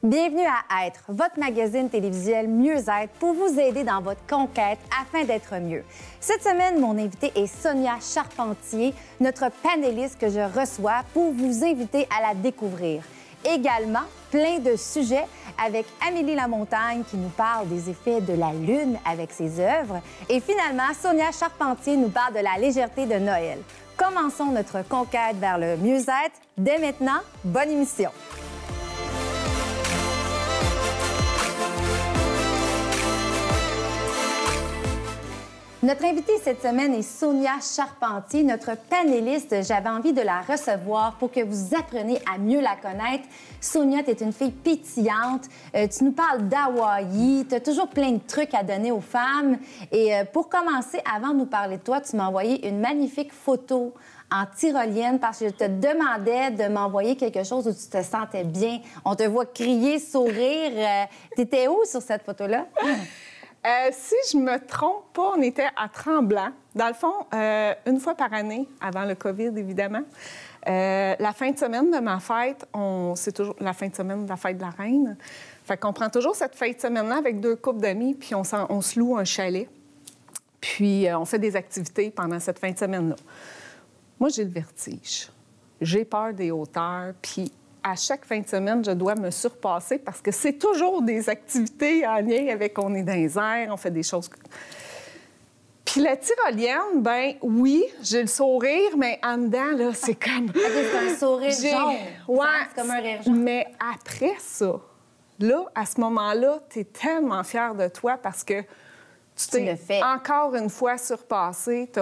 Bienvenue à Être, votre magazine télévisuel Mieux-être pour vous aider dans votre conquête afin d'être mieux. Cette semaine, mon invitée est Sonia Charpentier, notre panéliste que je reçois pour vous inviter à la découvrir. Également, plein de sujets avec Amélie Lamontagne qui nous parle des effets de la Lune avec ses œuvres. Et finalement, Sonia Charpentier nous parle de la légèreté de Noël. Commençons notre conquête vers le mieux-être dès maintenant. Bonne émission! Notre invitée cette semaine est Sonia Charpentier, notre panéliste. J'avais envie de la recevoir pour que vous appreniez à mieux la connaître. Sonia, tu es une fille pétillante. Tu nous parles d'Hawaï. Tu as toujours plein de trucs à donner aux femmes. Et pour commencer, avant de nous parler de toi, tu m'as envoyé une magnifique photo en tyrolienne parce que je te demandais de m'envoyer quelque chose où tu te sentais bien. On te voit crier, sourire. Tu étais où sur cette photo-là? Si je me trompe pas, on était à Tremblant. Dans le fond, une fois par année, avant le COVID, évidemment, la fin de semaine de ma fête, c'est toujours la fin de semaine de la fête de la reine. Fait qu'on prend toujours cette fin de semaine-là avec 2 couples d'amis, puis on se loue un chalet. Puis on fait des activités pendant cette fin de semaine-là. Moi, j'ai le vertige. J'ai peur des hauteurs, puis à chaque fin de semaine, je dois me surpasser parce que c'est toujours des activités en lien avec on est dans les airs, on fait des choses. Puis la tyrolienne, ben oui, j'ai le sourire, mais en dedans, là, c'est comme... C'est un sourire jaune. Ouais, c'est comme un rire jaune. Mais après ça, là, à ce moment-là, tu es tellement fière de toi parce que tu t'es encore une fois surpassée. Tu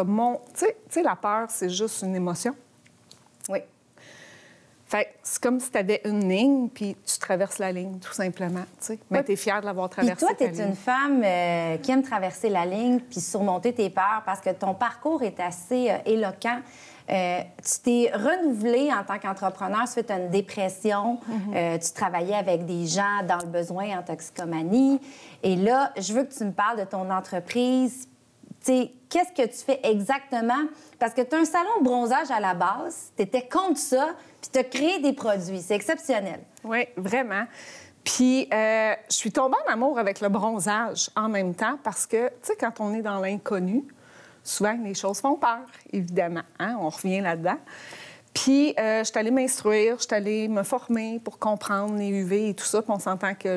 sais, la peur, c'est juste une émotion. Oui. Fait c'est comme si tu avais une ligne, puis tu traverses la ligne, tout simplement, tu sais. Mais tu es fière de l'avoir traversée. Puis toi, tu es une femme qui aime traverser la ligne puis surmonter tes peurs parce que ton parcours est assez éloquent. Tu t'es renouvelée en tant qu'entrepreneur suite à une dépression. Tu travaillais avec des gens dans le besoin en toxicomanie. Et là, je veux que tu me parles de ton entreprise. Qu'est-ce que tu fais exactement? Parce que tu as un salon de bronzage à la base, tu étais contre ça, puis tu as créé des produits. C'est exceptionnel. Oui, vraiment. Puis, je suis tombée en amour avec le bronzage en même temps parce que, tu sais, quand on est dans l'inconnu, souvent, les choses font peur, évidemment. Hein? On revient là-dedans. Puis, je suis allée m'instruire, je suis allée me former pour comprendre les UV et tout ça. Puis, on s'entend que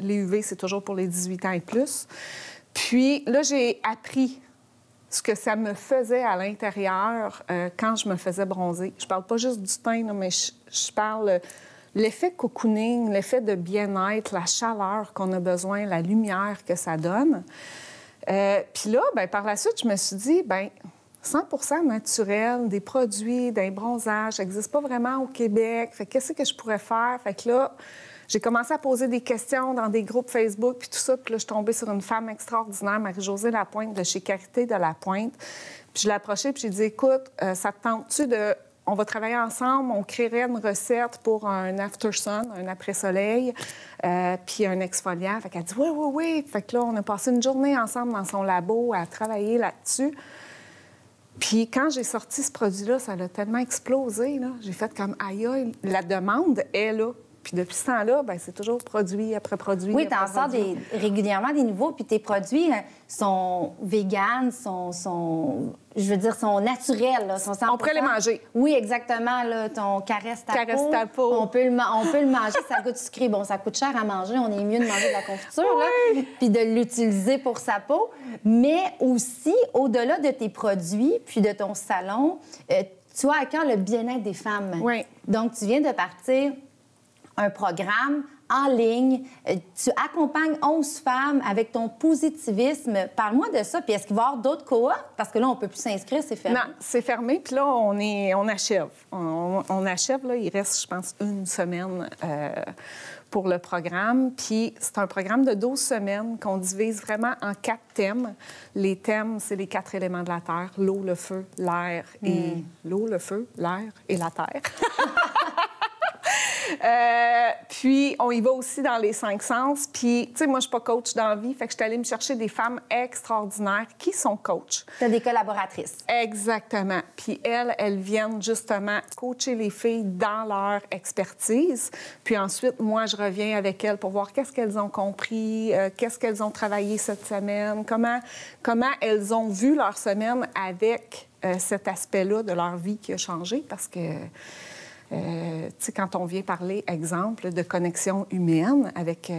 les UV, c'est toujours pour les 18 ans et plus. Puis, là, j'ai appris ce que ça me faisait à l'intérieur quand je me faisais bronzer. Je parle pas juste du teint, là, mais je parle l'effet cocooning, l'effet de bien-être, la chaleur qu'on a besoin, la lumière que ça donne. Puis là, bien, par la suite, je me suis dit, bien, 100% naturel, des produits, d'un bronzage, ça n'existe pas vraiment au Québec. Fait qu'est-ce que je pourrais faire? Fait que là, j'ai commencé à poser des questions dans des groupes Facebook, puis tout ça. Puis là, je suis tombée sur une femme extraordinaire, Marie-Josée Lapointe, de chez Carité de Lapointe. Puis je l'ai approchée, puis j'ai dit, écoute, ça te tente-tu de... On va travailler ensemble, on créerait une recette pour un after sun, un après-soleil, puis un exfoliant. Fait qu'elle dit, oui, oui, oui. Fait que là, on a passé une journée ensemble dans son labo à travailler là-dessus. Puis quand j'ai sorti ce produit-là, ça a tellement explosé, là. J'ai fait comme, aïe, aïe, la demande est là. Puis depuis ce temps-là, bien, c'est toujours produit après produit. Oui, tu en sors régulièrement des nouveaux, puis tes produits sont véganes, sont naturels. Là, sont 100%. On pourrait les manger. Oui, exactement. Là, ton caresse ta peau. On peut le manger, ça goûte sucré. Bon, ça coûte cher à manger. On est mieux de manger de la confiture, là, puis de l'utiliser pour sa peau. Mais aussi, au-delà de tes produits, puis de ton salon, tu as à cœur le bien-être des femmes. Oui. Donc, tu viens de partir un programme en ligne. Tu accompagnes 11 femmes avec ton positivisme. Parle-moi de ça. Puis est-ce qu'il va y avoir d'autres cohortes? Parce que là, on ne peut plus s'inscrire, c'est fermé. Non, c'est fermé. Puis là, on achève. On achève, là. Il reste, je pense, une semaine pour le programme. Puis c'est un programme de 12 semaines qu'on divise vraiment en 4 thèmes. Les thèmes, c'est les 4 éléments de la Terre. L'eau, le feu, l'air et... L'eau, le feu, l'air et la Terre. Puis, on y va aussi dans les 5 sens. Puis, tu sais, moi, je suis pas coach dans la vie, fait que je suis allée me chercher des femmes extraordinaires qui sont coachs. Tu as des collaboratrices. Exactement. Puis, elles viennent justement coacher les filles dans leur expertise. Puis ensuite, moi, je reviens avec elles pour voir qu'est-ce qu'elles ont compris, qu'est-ce qu'elles ont travaillé cette semaine, comment elles ont vu leur semaine avec cet aspect-là de leur vie qui a changé. Parce que, tu sais, quand on vient parler, exemple, de connexion humaine avec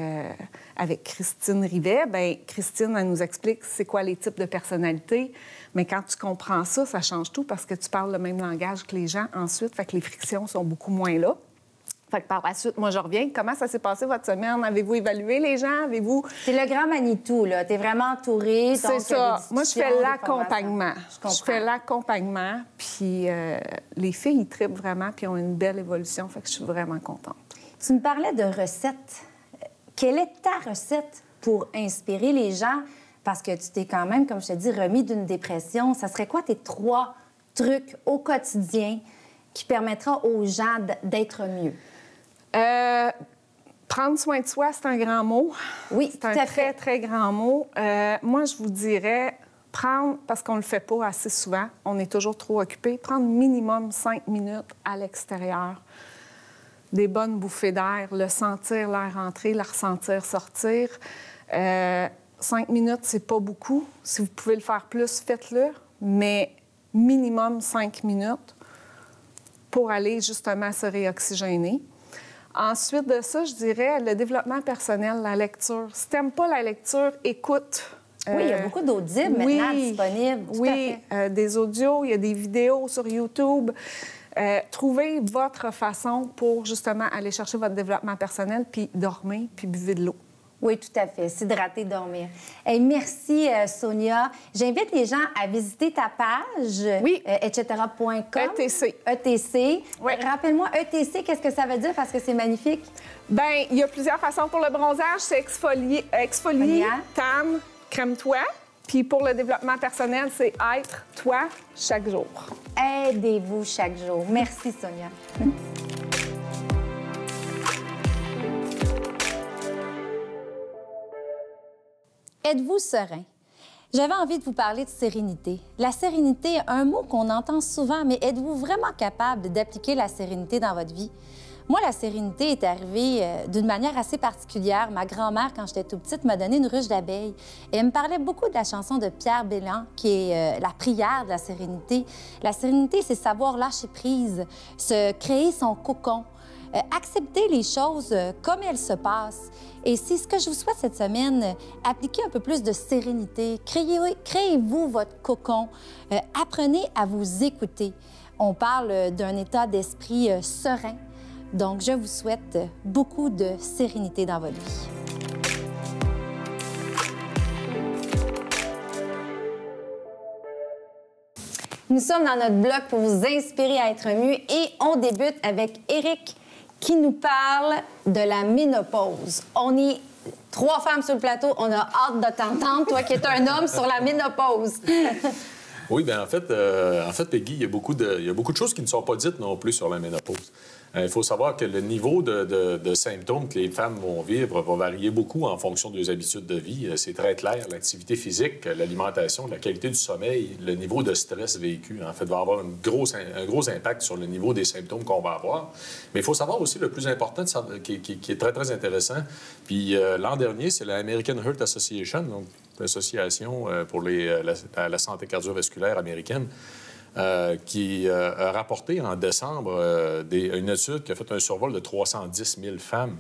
Christine Rivet, bien, Christine, elle nous explique c'est quoi les types de personnalités. Mais quand tu comprends ça, ça change tout parce que tu parles le même langage que les gens ensuite, fait que les frictions sont beaucoup moins là. Fait que par la suite, moi, je reviens. Comment ça s'est passé votre semaine? Avez-vous évalué les gens? Avez-vous... C'est le grand Manitou, là. T'es vraiment entourée. C'est ça. Moi, je fais l'accompagnement. Je fais l'accompagnement, puis les filles, ils trippent vraiment, puis ont une belle évolution. Fait que je suis vraiment contente. Tu me parlais de recettes. Quelle est ta recette pour inspirer les gens? Parce que tu t'es quand même, comme je te dis, remis d'une dépression. Ça serait quoi tes 3 trucs au quotidien qui permettra aux gens d'être mieux? Prendre soin de soi, c'est un grand mot. Oui, c'est un très, très grand mot. Moi, je vous dirais, prendre, parce qu'on ne le fait pas assez souvent, on est toujours trop occupé, prendre minimum 5 minutes à l'extérieur. Des bonnes bouffées d'air, le sentir, l'air entrer, le ressentir sortir. 5 minutes, c'est pas beaucoup. Si vous pouvez le faire plus, faites-le, mais minimum 5 minutes pour aller justement se réoxygéner. Ensuite de ça, je dirais le développement personnel, la lecture. Si tu n'aimes pas la lecture, écoute. Oui, il y a beaucoup d'audibles maintenant disponibles. Tout à fait. Des audios, il y a des vidéos sur YouTube. Trouvez votre façon pour justement aller chercher votre développement personnel, puis dormir, puis buvez de l'eau. Oui, tout à fait. S'hydrater, dormir. Hey, merci, Sonia. J'invite les gens à visiter ta page, etc.com. ETC. ETC. Oui. Rappelle-moi, ETC, qu'est-ce que ça veut dire? Parce que c'est magnifique. Bien, il y a plusieurs façons pour le bronzage. C'est exfolier, tan, crème-toi. Puis pour le développement personnel, c'est être toi chaque jour. Aidez-vous chaque jour. Merci, Sonia. Êtes-vous serein? J'avais envie de vous parler de sérénité. La sérénité, un mot qu'on entend souvent, mais êtes-vous vraiment capable d'appliquer la sérénité dans votre vie? Moi, la sérénité est arrivée d'une manière assez particulière. Ma grand-mère, quand j'étais toute petite, m'a donné une ruche d'abeilles. Et elle me parlait beaucoup de la chanson de Pierre Bélan, qui est la prière de la sérénité. La sérénité, c'est savoir lâcher prise, se créer son cocon, accepter les choses comme elles se passent. Et c'est ce que je vous souhaite cette semaine. Appliquez un peu plus de sérénité. Créez-vous votre cocon. Apprenez à vous écouter. On parle d'un état d'esprit serein. Donc, je vous souhaite beaucoup de sérénité dans votre vie. Nous sommes dans notre bloc pour vous inspirer à être mieux et on débute avec Éric qui nous parle de la ménopause. On est 3 femmes sur le plateau, on a hâte de t'entendre, toi qui es un homme sur la ménopause. Oui, bien en fait, Peggy, il y a beaucoup de choses qui ne sont pas dites non plus sur la ménopause. Il faut savoir que le niveau de symptômes que les femmes vont vivre va varier beaucoup en fonction de leurs habitudes de vie. C'est très clair. L'activité physique, l'alimentation, la qualité du sommeil, le niveau de stress vécu, en fait, va avoir un gros impact sur le niveau des symptômes qu'on va avoir. Mais il faut savoir aussi le plus important, qui est très, très intéressant. Puis l'an dernier, c'est l'American Heart Association, donc l'association pour la santé cardiovasculaire américaine, qui a rapporté en décembre une étude qui a fait un survol de 310 000 femmes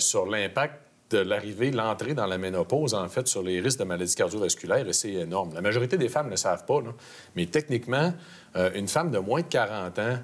sur l'impact de l'entrée dans la ménopause, en fait, sur les risques de maladies cardiovasculaires, et c'est énorme. La majorité des femmes ne le savent pas, là, mais techniquement, une femme de moins de 40 ans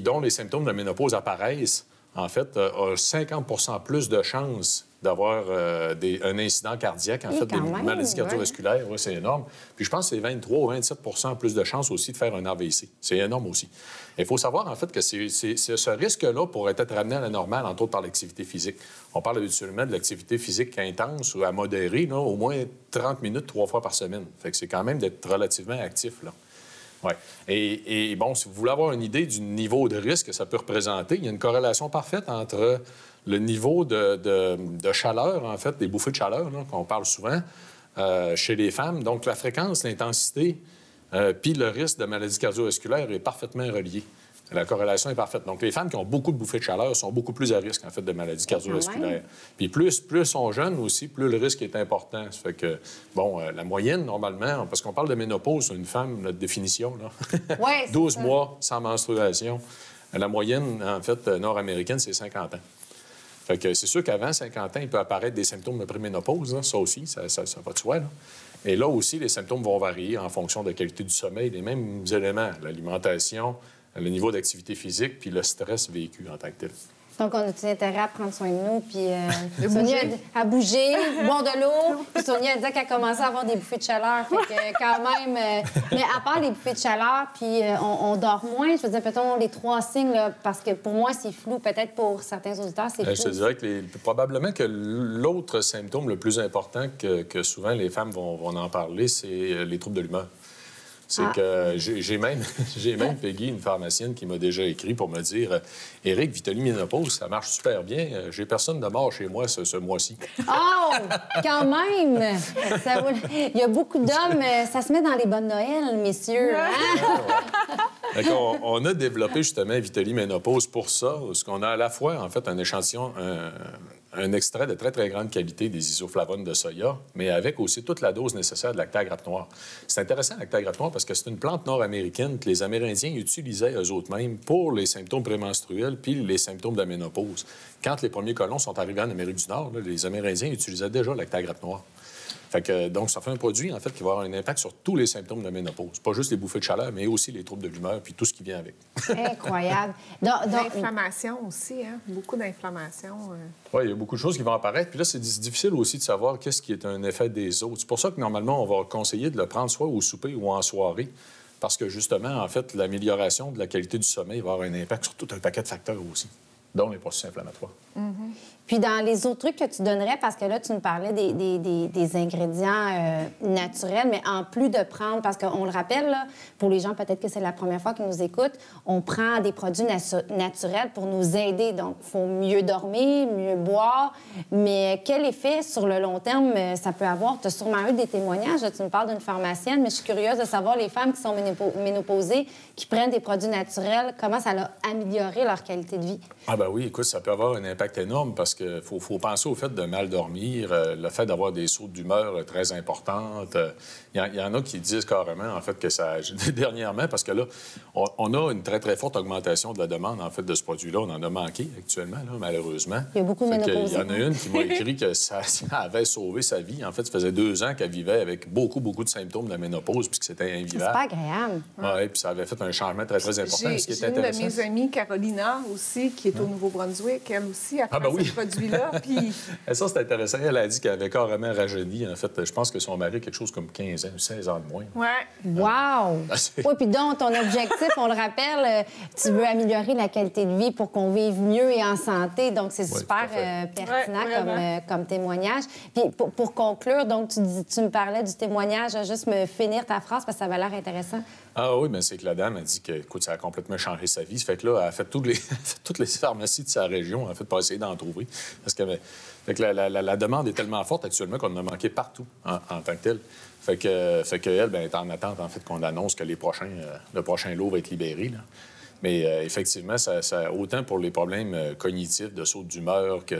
dont les symptômes de ménopause apparaissent, en fait, a 50 plus de chances d'avoir un incident cardiaque, en fait, des maladies cardiovasculaires. Oui, c'est énorme. Puis je pense que c'est 23 ou 27 plus de chances aussi de faire un AVC. C'est énorme aussi. Il faut savoir, en fait, que c'est ce risque-là pourrait être ramené à la normale, entre autres par l'activité physique. On parle habituellement de l'activité physique intense ou à modérée, là, au moins 30 minutes 3 fois par semaine. Fait que c'est quand même d'être relativement actif, là. Oui. Et bon, si vous voulez avoir une idée du niveau de risque que ça peut représenter, il y a une corrélation parfaite entre le niveau de chaleur, en fait, des bouffées de chaleur, qu'on parle souvent chez les femmes. Donc, la fréquence, l'intensité, puis le risque de maladie cardiovasculaire est parfaitement relié. La corrélation est parfaite. Donc, les femmes qui ont beaucoup de bouffées de chaleur sont beaucoup plus à risque, en fait, de maladies cardiovasculaires. Puis plus sont jeunes aussi, plus le risque est important. Ça fait que, bon, la moyenne, normalement, parce qu'on parle de ménopause, une femme, notre définition, là, ouais, 12 mois sans menstruation. La moyenne, en fait, nord-américaine, c'est 50 ans. Fait que c'est sûr qu'avant 50 ans, il peut apparaître des symptômes de préménopause, hein, ça aussi, ça va de soi, là. Et là aussi, les symptômes vont varier en fonction de la qualité du sommeil, les mêmes éléments, l'alimentation, le niveau d'activité physique puis le stress vécu en tant que tel. Donc, on a tout intérêt à prendre soin de nous, puis Sonia à bouger, boire de l'eau. Puis Sonia a dit qu'elle commençait à avoir des bouffées de chaleur. Fait que quand même... Mais à part les bouffées de chaleur, puis on dort moins, je veux dire, peut-être les 3 signes, là, parce que pour moi, c'est flou. Peut-être pour certains auditeurs, c'est flou. Je te dirais que probablement que l'autre symptôme le plus important que souvent les femmes vont en parler, c'est les troubles de l'humeur. C'est que j'ai même, Peggy, une pharmacienne, qui m'a déjà écrit pour me dire « Éric, Vitaly Ménopause, ça marche super bien. J'ai personne de mort chez moi ce mois-ci. » Oh! Quand même! Il y a beaucoup d'hommes. Ça se met dans les bonnes Noël, messieurs. Hein? On a développé justement Vitaly Ménopause pour ça, parce qu'on a à la fois, en fait, un échantillon, un extrait de très, très grande qualité des isoflavones de soya, mais avec aussi toute la dose nécessaire de lactate grappe noire. C'est intéressant, la lactate grappe noire, parce que c'est une plante nord-américaine que les Amérindiens utilisaient eux-mêmes pour les symptômes prémenstruels puis les symptômes de la ménopause. Quand les premiers colons sont arrivés en Amérique du Nord, là, les Amérindiens utilisaient déjà la lactate grappe noire. Fait que, donc, ça fait un produit, en fait, qui va avoir un impact sur tous les symptômes de ménopause. Pas juste les bouffées de chaleur, mais aussi les troubles de l'humeur puis tout ce qui vient avec. Incroyable. L'inflammation aussi, hein? Beaucoup d'inflammation. Oui, il y a beaucoup de choses qui vont apparaître. Puis là, c'est difficile aussi de savoir qu'est-ce qui est un effet des autres. C'est pour ça que, normalement, on va conseiller de le prendre soit au souper ou en soirée, parce que, justement, en fait, l'amélioration de la qualité du sommeil va avoir un impact sur tout un paquet de facteurs aussi, dont les processus inflammatoires. Puis dans les autres trucs que tu donnerais, parce que là, tu nous parlais des ingrédients naturels, mais en plus de prendre, parce qu'on le rappelle, là, pour les gens, peut-être que c'est la première fois qu'ils nous écoutent, on prend des produits naturels pour nous aider. Donc, il faut mieux dormir, mieux boire. Mais quel effet sur le long terme ça peut avoir? Tu as sûrement eu des témoignages. Là, tu nous parles d'une pharmacienne, mais je suis curieuse de savoir les femmes qui sont ménopausées, qui prennent des produits naturels, comment ça a amélioré leur qualité de vie? Ah ben oui, écoute, ça peut avoir un impact énorme parce qu'il faut penser au fait de mal dormir, le fait d'avoir des sautes d'humeur très importantes. Il y en a qui disent carrément, en fait, que ça... Dernièrement, parce que là, on a une très, très forte augmentation de la demande, en fait, de ce produit-là. On en a manqué actuellement, là, malheureusement. Il y a beaucoup de ménopausés. Il y en a une qui m'a écrit que ça avait sauvé sa vie. En fait, ça faisait 2 ans qu'elle vivait avec beaucoup, beaucoup de symptômes de la ménopause puis que c'était invivable. C'est pas agréable. Oui, puis ça avait fait un changement très, très important. Ce qui est intéressant. Une de mes amies, Carolina, aussi, qui est au Nouveau-Brunswick, elle aussi, a pris ce produit-là. Puis... Ça, c'est intéressant. Elle a dit qu'elle avait carrément rajeuni. En fait, je pense que son mari a quelque chose comme 15 ans ou 16 ans de moins. Oui. Wow! Oui, puis donc, ton objectif, on le rappelle, tu veux améliorer la qualité de vie pour qu'on vive mieux et en santé. Donc, c'est super pertinent comme témoignage. Puis, pour conclure, donc, tu me parlais du témoignage. Juste me finir ta phrase parce que ça avait l'air intéressant. Ah oui, bien, c'est que la dame a dit que, écoute, ça a complètement changé sa vie. Ça fait que là, elle a fait toutes les pharmacies de sa région, en fait, pour essayer d'en trouver. Parce que, la demande est tellement forte actuellement qu'on en a manqué partout en tant que tel. Fait qu'elle, bien, est en attente, en fait, qu'on annonce que le prochain lot va être libéré, là. Mais effectivement, ça, autant pour les problèmes cognitifs, de saute d'humeur que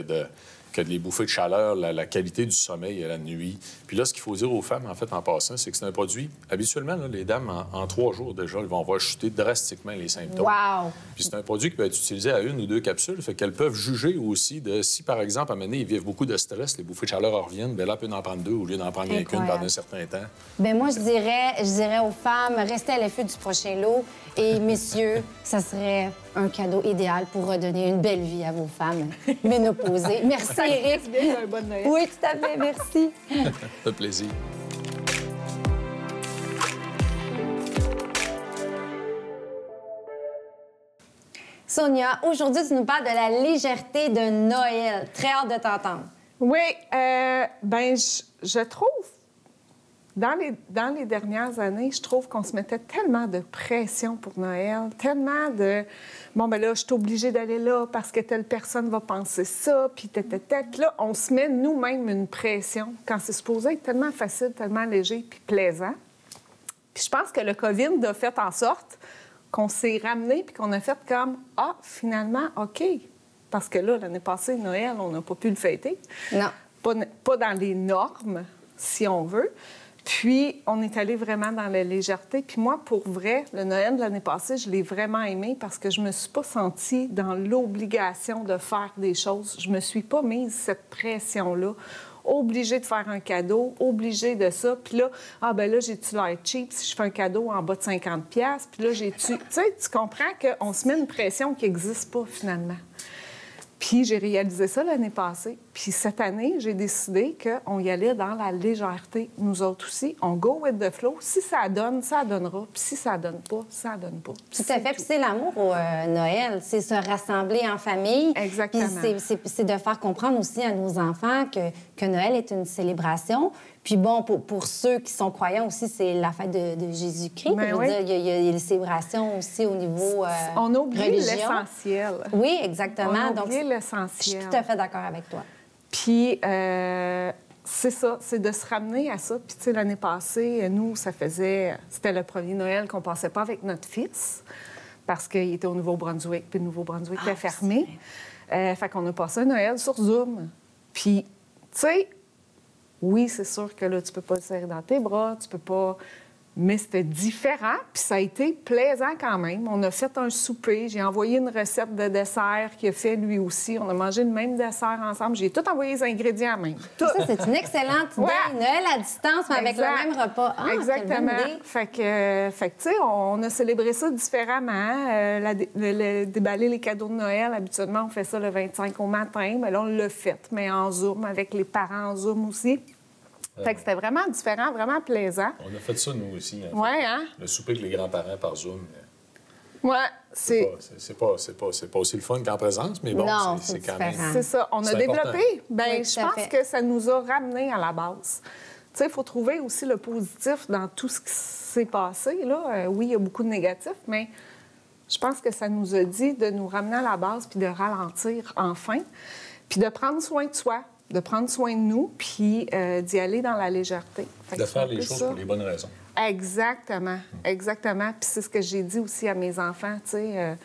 les bouffées de chaleur, la qualité du sommeil à la nuit. Puis là, ce qu'il faut dire aux femmes, en fait, en passant, c'est que c'est un produit... Habituellement, là, les dames, en 3 jours déjà, elles vont voir chuter drastiquement les symptômes. Wow! Puis c'est un produit qui peut être utilisé à 1 ou 2 capsules, fait qu'elles peuvent juger aussi de si, par exemple, à un moment donné, ils vivent beaucoup de stress, les bouffées de chaleur reviennent, bien là, elles peuvent en prendre 2 au lieu d'en prendre rien qu'une pendant un certain temps. Bien, moi, je dirais aux femmes, restez à l'affût du prochain lot. Et messieurs, ça serait un cadeau idéal pour redonner une belle vie à vos femmes ménopausées. Merci, Éric. Oui, tout à fait. Merci. Ça fait plaisir. Sonia, aujourd'hui, tu nous parles de la légèreté de Noël. Très hâte de t'entendre. Oui, bien, je trouve dans les dernières années, je trouve qu'on se mettait tellement de pression pour Noël, tellement de... Bon, ben là, je suis obligée d'aller là parce que telle personne va penser ça, puis Puis là, on se met nous-mêmes une pression quand c'est supposé être tellement facile, tellement léger, puis plaisant. Puis je pense que le COVID a fait en sorte qu'on s'est ramené puis qu'on a fait comme « Ah, finalement, OK. » Parce que là, l'année passée, Noël, on n'a pas pu le fêter. Non. Pas dans les normes, si on veut. Puis, on est allé vraiment dans la légèreté. Puis moi, pour vrai, le Noël de l'année passée, je l'ai vraiment aimé parce que je me suis pas sentie dans l'obligation de faire des choses. Je me suis pas mise cette pression-là. Obligée de faire un cadeau, obligée de ça. Puis là, ah ben là, j'ai-tu l'air cheap si je fais un cadeau en bas de 50$? Puis là, j'ai-tu... Tu sais, tu comprends qu'on se met une pression qui n'existe pas, finalement. Puis j'ai réalisé ça l'année passée. Puis cette année, j'ai décidé qu'on y allait dans la légèreté, nous autres aussi. On go with the flow. Si ça donne, ça donnera. Puis si ça donne pas, ça donne pas. Tout à fait. Puis c'est l'amour au Noël. C'est se rassembler en famille. Exactement. Puis c'est de faire comprendre aussi à nos enfants que Noël est une célébration. Puis bon, pour ceux qui sont croyants aussi, c'est la fête de Jésus-Christ. Ben Je veux dire, il y a les célébrations aussi au niveau on a oublié religion. L'essentiel. Oui, exactement. On a oublié Donc, l'essentiel. je suis tout à fait d'accord avec toi. Puis, c'est ça, c'est de se ramener à ça. Puis, tu sais, l'année passée, nous, c'était le premier Noël qu'on passait pas avec notre fils parce qu'il était au Nouveau-Brunswick, puis le Nouveau-Brunswick était fermé. Fait qu'on a passé un Noël sur Zoom. Puis, tu sais, oui, c'est sûr que là, tu peux pas le serrer dans tes bras, tu peux pas... Mais c'était différent, puis ça a été plaisant quand même. On a fait un souper, j'ai envoyé une recette de dessert qu'il a fait lui aussi. On a mangé le même dessert ensemble. J'ai tout envoyé les ingrédients même. Tout. Ça, c'est une excellente idée. Ouais. Noël à distance, mais avec le même repas. Ah, exactement. quelle bonne idée. Fait que tu sais, on a célébré ça différemment. Déballer les cadeaux de Noël, habituellement, on fait ça le 25 au matin. Mais là, on l'a fait, mais en Zoom, avec les parents en Zoom aussi. Fait que c'était vraiment différent, vraiment plaisant. On a fait ça, nous aussi. Oui, hein? Le souper avec les grands-parents par Zoom. Oui, c'est pas aussi le fun qu'en présence, mais bon, Non, c'est quand même... C'est ça. On a développé. Bien, oui, je pense que ça nous a ramenés à la base. Tu sais, il faut trouver aussi le positif dans tout ce qui s'est passé, là. Oui, il y a beaucoup de négatifs, mais je pense que ça nous a dit de nous ramener à la base puis de ralentir enfin, puis de prendre soin de soi, de prendre soin de nous, puis d'y aller dans la légèreté. De faire les choses pour les bonnes raisons. Exactement, exactement. Puis c'est ce que j'ai dit aussi à mes enfants, tu sais,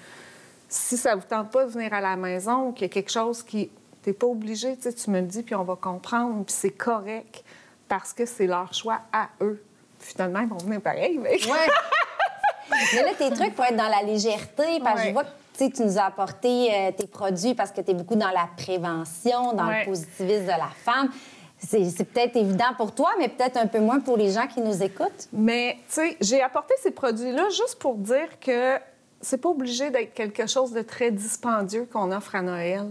si ça vous tente pas de venir à la maison, ou qu'il y a quelque chose qui... T'es pas obligé, tu sais, tu me le dis, puis on va comprendre, puis c'est correct, parce que c'est leur choix à eux. Finalement, ils vont venir pareil, mais... Ouais. Mais là, tes trucs pour être dans la légèreté, parce que je vois que tu nous as apporté tes produits parce que tu es beaucoup dans la prévention, dans le positivisme de la femme. C'est peut-être évident pour toi, mais peut-être un peu moins pour les gens qui nous écoutent. Mais, tu sais, j'ai apporté ces produits-là juste pour dire que c'est pas obligé d'être quelque chose de très dispendieux qu'on offre à Noël.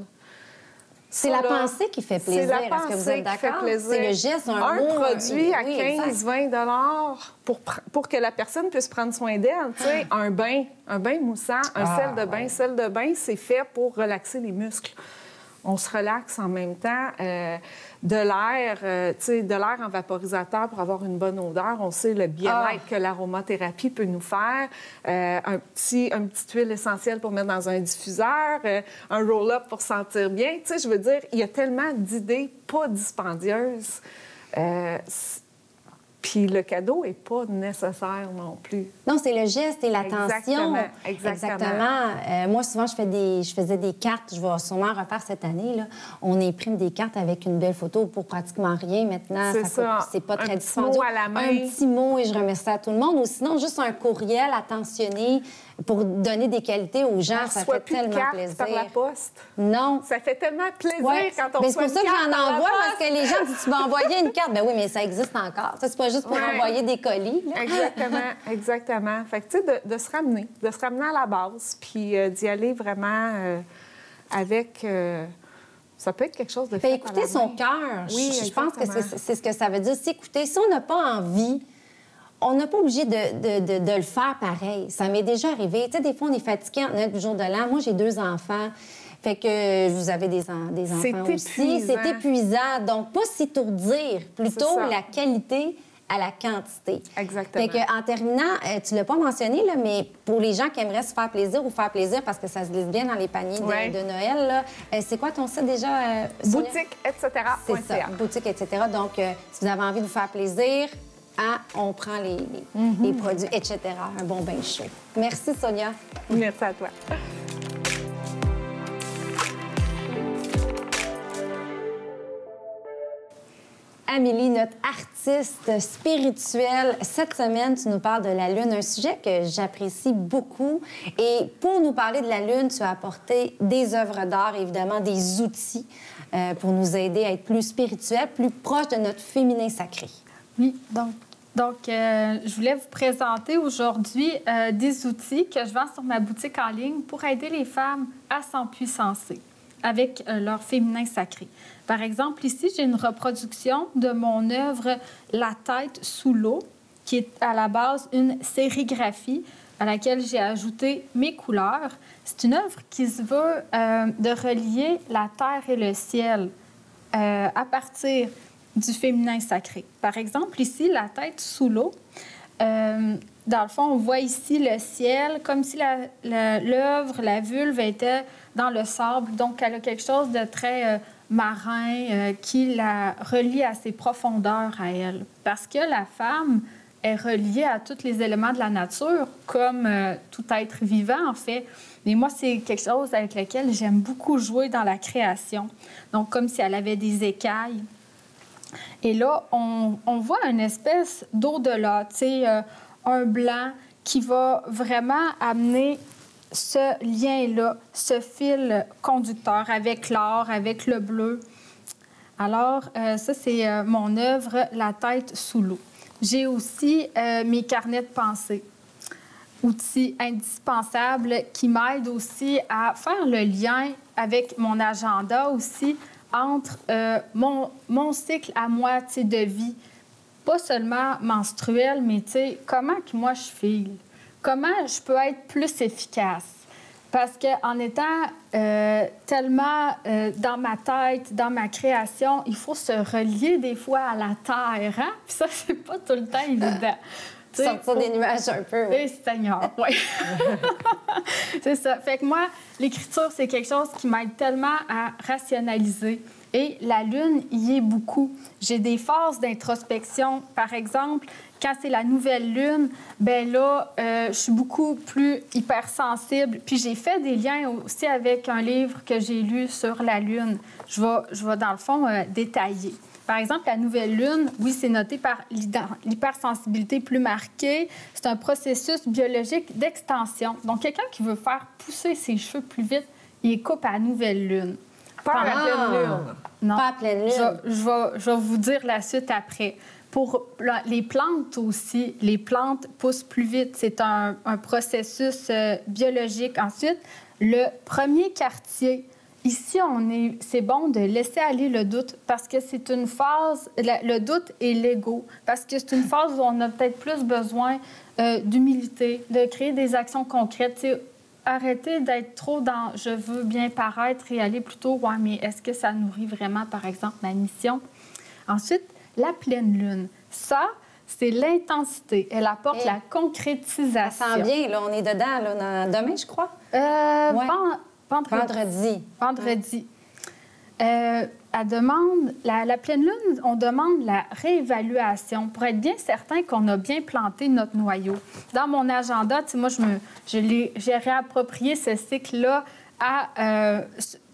C'est la pensée qui fait plaisir. C'est la Est-ce que vous êtes d'accord? C'est le geste, un mot, produit à 15-20 pour que la personne puisse prendre soin d'elle. Tu sais, un bain moussant, sel de bain, c'est fait pour relaxer les muscles. On se relaxe en même temps. De l'air en vaporisateur pour avoir une bonne odeur. On sait le bien-être que l'aromathérapie peut nous faire. Un petit huile essentielle pour mettre dans un diffuseur. Un roll-up pour sentir bien. Tu sais, je veux dire, il y a tellement d'idées pas dispendieuses. Puis le cadeau n'est pas nécessaire non plus. Non, c'est le geste et l'attention. Exactement. Moi, souvent, je faisais des cartes. Je vais sûrement refaire cette année. Là. On imprime des cartes avec une belle photo pour pratiquement rien. Maintenant, c'est pas très dispendieux. Un petit mot à la main. Un petit mot et je remercie à tout le monde. Ou sinon, juste un courriel attentionné pour donner des qualités aux gens. Ça fait tellement plaisir. Par la poste. Non. Ça fait tellement plaisir quand on reçoit une carte. C'est pour ça que j'en envoie, parce que les gens disent, tu vas envoyer une carte. Ben oui, mais ça existe encore. Ça, c'est pas juste pour envoyer des colis. Là. Exactement. Fait que, tu sais, de se ramener à la base, puis d'y aller vraiment avec... ça peut être quelque chose de fait écouter son cœur. Oui, je pense que c'est ce que ça veut dire. C'est écouter. Si on n'a pas envie, on n'est pas obligé de le faire pareil. Ça m'est déjà arrivé. Tu sais, des fois, on est fatigué en jour de l'an. Moi, j'ai 2 enfants. Fait que vous avez des enfants aussi. C'est épuisant. Donc, pas s'étourdir. Plutôt la qualité à la quantité. Exactement. Fait que, en terminant, tu ne l'as pas mentionné, là, mais pour les gens qui aimeraient se faire plaisir ou faire plaisir, parce que ça se glisse bien dans les paniers de Noël, là, c'est quoi ton site déjà? Boutique, etc. C'est ça, boutique, etc. Donc, si vous avez envie de vous faire plaisir, on prend les produits, etc. Un bon bain chaud. Merci, Sonia. Merci à toi. Amélie, notre artiste spirituelle, cette semaine, tu nous parles de la Lune, un sujet que j'apprécie beaucoup. Et pour nous parler de la Lune, tu as apporté des œuvres d'art, évidemment, des outils pour nous aider à être plus spirituels, plus proches de notre féminin sacré. Oui, donc je voulais vous présenter aujourd'hui des outils que je vends sur ma boutique en ligne pour aider les femmes à s'empuissancer avec leur féminin sacré. Par exemple, ici, j'ai une reproduction de mon œuvre « La tête sous l'eau », qui est à la base une sérigraphie à laquelle j'ai ajouté mes couleurs. C'est une œuvre qui se veut de relier la terre et le ciel à partir du féminin sacré. Par exemple, ici, la tête sous l'eau. Dans le fond, on voit ici le ciel, comme si l'œuvre, la vulve, était dans le sable. Donc, elle a quelque chose de très marin qui la relie à ses profondeurs à elle. Parce que la femme est reliée à tous les éléments de la nature, comme tout être vivant, en fait. Mais moi, c'est quelque chose avec lequel j'aime beaucoup jouer dans la création. Donc, comme si elle avait des écailles. Et là, on voit une espèce d'au-delà, tu sais, un blanc qui va vraiment amener ce lien-là, ce fil conducteur avec l'or, avec le bleu. Alors, ça, c'est mon œuvre « La tête sous l'eau ». J'ai aussi mes carnets de pensée, outils indispensables qui m'aident aussi à faire le lien avec mon agenda aussi, entre mon cycle à moi, tu sais, de vie, pas seulement menstruel, mais tu sais, comment que moi je file, comment je peux être plus efficace. Parce qu'en étant tellement dans ma tête, dans ma création, il faut se relier des fois à la terre, hein? Puis ça, c'est pas tout le temps évident. Sortir des nuages un peu. Oui, Seigneur, oui. C'est ça. Fait que moi, l'écriture, c'est quelque chose qui m'aide tellement à rationaliser. Et la Lune y est beaucoup. J'ai des phases d'introspection. Par exemple, quand c'est la nouvelle Lune, bien là, je suis beaucoup plus hypersensible. Puis j'ai fait des liens aussi avec un livre que j'ai lu sur la Lune. Je vais dans le fond, détailler. Par exemple, la nouvelle Lune, oui, c'est noté par l'hypersensibilité plus marquée. C'est un processus biologique d'extension. Donc, quelqu'un qui veut faire pousser ses cheveux plus vite, il coupe à la nouvelle Lune. Pas à la pleine lune. Non. Pas à pleine lune. Je vais vous dire la suite après. Pour les plantes aussi, les plantes poussent plus vite. C'est un processus biologique. Ensuite, le premier quartier. Ici, c'est bon de laisser aller le doute parce que c'est une phase, le doute et l'ego, parce que c'est une phase où on a peut-être plus besoin d'humilité, de créer des actions concrètes. T'sais, arrêter d'être trop dans « je veux bien paraître » et aller plutôt « ouais, mais est-ce que ça nourrit vraiment, par exemple, ma mission? » Ensuite, la pleine lune. Ça, c'est l'intensité. Elle apporte la concrétisation. Ça sent bien, là. On est dedans, là, demain, je crois. Vendredi. Vendredi. Elle demande, la pleine lune, on demande la réévaluation pour être bien certain qu'on a bien planté notre noyau. Dans mon agenda, moi, j'ai réapproprié ce cycle-là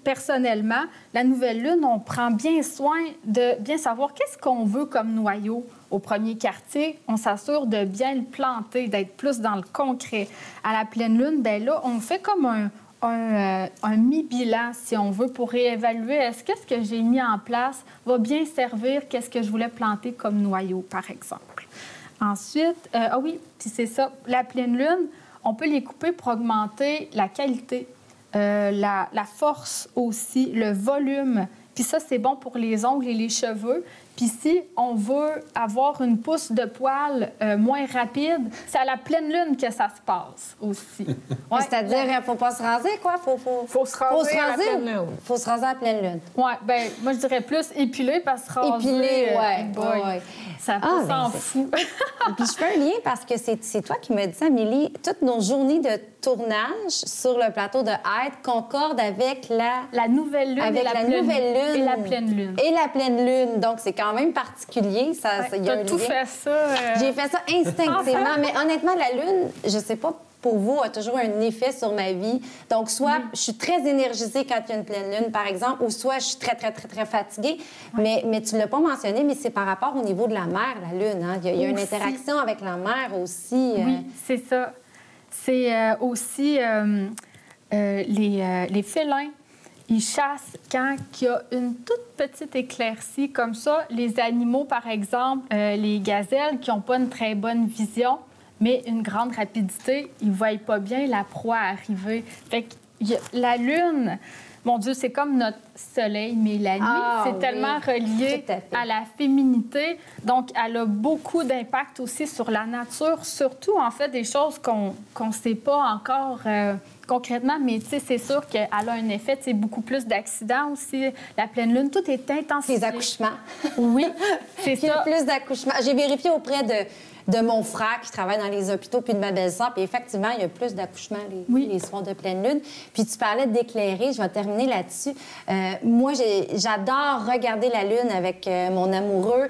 personnellement. La nouvelle lune, on prend bien soin de bien savoir qu'est-ce qu'on veut comme noyau au premier quartier. On s'assure de bien le planter, d'être plus dans le concret. À la pleine lune, bien là, on fait comme un mi-bilan, si on veut, pour réévaluer est-ce que ce que j'ai mis en place va bien servir qu'est-ce que je voulais planter comme noyau, par exemple. Ensuite, puis c'est ça, la pleine lune, on peut les couper pour augmenter la qualité, la force aussi, le volume, Puis ça, c'est bon pour les ongles et les cheveux. Puis si on veut avoir une pousse de poils moins rapide, c'est à la pleine lune que ça se passe aussi. Ouais, c'est-à-dire, il ne faut pas se raser, quoi? Faut se raser à la pleine lune. Faut se raser à la pleine lune. Oui, bien, moi, je dirais plus épilé parce que raser... Épilé, ouais. Ça s'en fout. Puis je fais un lien parce que c'est toi qui m'as dit ça, Amélie. Toutes nos journées de tournage sur le plateau de Hyde concordent avec la nouvelle lune, avec la nouvelle lune et la pleine lune. Et la pleine lune. Donc, c'est quand même particulier. Tu as tout fait ça. J'ai fait ça instinctivement. Mais honnêtement, la lune, je sais pas pour vous, a toujours un effet sur ma vie. Donc, soit je suis très énergisée quand il y a une pleine lune, par exemple, ou soit je suis très, très, très, très fatiguée. Mais tu ne l'as pas mentionné, mais c'est par rapport au niveau de la mer, la lune. Hein? Il y a une interaction avec la mer aussi. Oui, c'est ça. C'est aussi les félins. Ils chassent quand il y a une toute petite éclaircie comme ça. Les animaux, par exemple, les gazelles qui n'ont pas une très bonne vision, mais une grande rapidité, ils ne voient pas bien la proie arriver. Fait que la lune, mon Dieu, c'est comme notre soleil, mais la nuit, c'est tellement relié à la féminité. Donc, elle a beaucoup d'impact aussi sur la nature, surtout, en fait, des choses qu'on ne sait pas encore concrètement, mais c'est sûr qu'elle a un effet, beaucoup plus d'accidents aussi. La pleine lune, tout est intensifié. Les accouchements. Oui, c'est ça. Il y a plus d'accouchements. J'ai vérifié auprès de mon frère qui travaille dans les hôpitaux puis de ma belle-sœur, puis effectivement, il y a plus d'accouchements les soirs de pleine lune. Puis tu parlais d'éclairer, je vais terminer là-dessus. Moi, j'adore regarder la lune avec mon amoureux.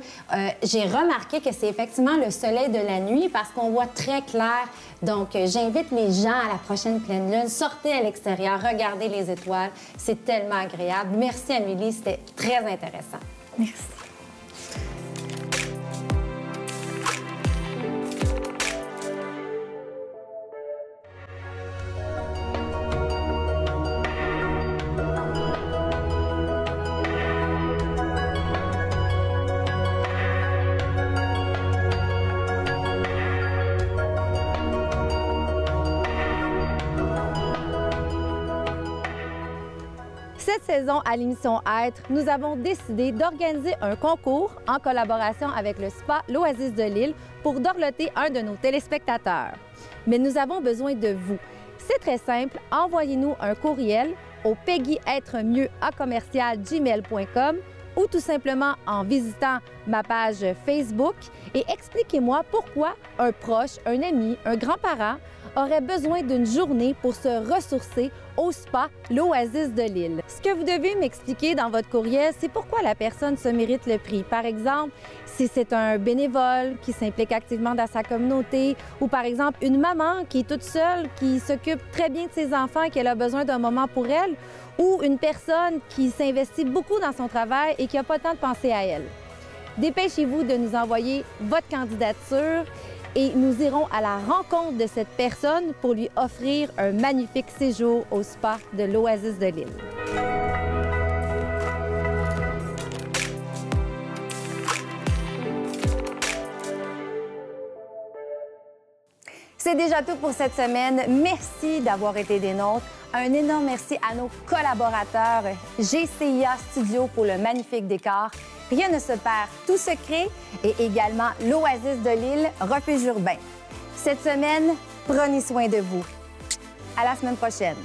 J'ai remarqué que c'est effectivement le soleil de la nuit parce qu'on voit très clair. Donc, j'invite les gens à la prochaine pleine lune. Sortez à l'extérieur, regardez les étoiles. C'est tellement agréable. Merci, Amélie, c'était très intéressant. Merci. Cette saison, à l'émission Être, nous avons décidé d'organiser un concours en collaboration avec le spa L'Oasis de Lille pour dorloter un de nos téléspectateurs. Mais nous avons besoin de vous. C'est très simple, envoyez-nous un courriel au peggyêtre-mieux@gmail.com ou tout simplement en visitant ma page Facebook et expliquez-moi pourquoi un proche, un ami, un grand-parent aurait besoin d'une journée pour se ressourcer au spa L'Oasis de Lille. Ce que vous devez m'expliquer dans votre courriel, c'est pourquoi la personne se mérite le prix. Par exemple, si c'est un bénévole qui s'implique activement dans sa communauté ou par exemple une maman qui est toute seule, qui s'occupe très bien de ses enfants et qu'elle a besoin d'un moment pour elle, ou une personne qui s'investit beaucoup dans son travail et qui n'a pas le temps de penser à elle. Dépêchez-vous de nous envoyer votre candidature et nous irons à la rencontre de cette personne pour lui offrir un magnifique séjour au spa de l'Oasis de Lille. C'est déjà tout pour cette semaine. Merci d'avoir été des nôtres. Un énorme merci à nos collaborateurs GCIA Studio pour le magnifique décor. Rien ne se perd, tout se crée et également l'Oasis de Lille, refuge urbain. Cette semaine, prenez soin de vous. À la semaine prochaine.